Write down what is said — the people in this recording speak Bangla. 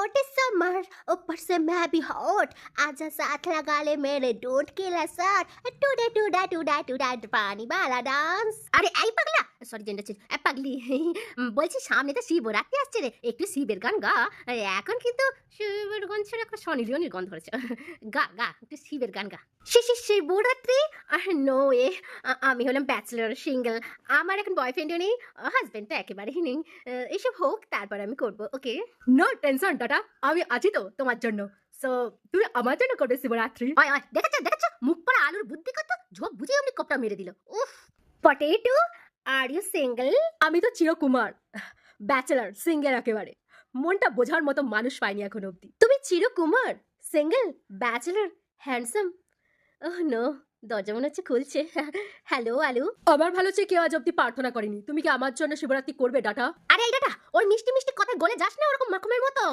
हॉट समर ऊपर से मैं भी हॉट आजा साथ लगा ले मेरे डोंट किल अस टूडे टूडा टूडा टूडा পানি বালা ডান্স। আরে এই পাগলা, সরি জেন্ডার চেঞ্জ, পাগলি বলছি সামনে তো শিবরাত্রি আসছে রে, একটু শিবের গান গা। এখন কিন্তু শিবের গান ছেড়ে একটা সনি লিওনির গান ধরেছে। গা গা একটু শিবের গান গা। শিবরাত্রি নো এ, আমি হলাম ব্যাচেলর সিঙ্গেল, আমার এখন বয়ফ্রেন্ডও নেই, হাজবেন্ড তো একেবারেই নেই। এসব হোক তারপর আমি করব, ওকে? নো টেনশন টাটা, আমি আছি তো তোমার জন্য। সো তুমি আমার জন্য করবে শিবরাত্রি। ওই ওই দেখেছো মুখ পড়া আলুর বুদ্ধি কত, ঝোপ বুঝে অমনি কপটা মেরে দিল। উফ। Potato, are you single? আমি তো চিরকুমার, ব্যাচেলার, সিঙ্গেল একেবারে। মনটা বোঝার মতো মানুষ পাইনি এখন অবধি। তুমি চিরকুমার, single, bachelor, handsome. Oh no, দরজা মনে হচ্ছে খুলছে। হ্যালো আলু। আমার ভালো চেয়ে কেউ আজ অব্দি প্রার্থনা করেনি। তুমি কি আমার জন্য শিবরাত্রি করবে ডাটা? আরে এই ডাটা, ওর মিষ্টি মিষ্টি কথা গলে যাস না ওরকম মাখমের মতো।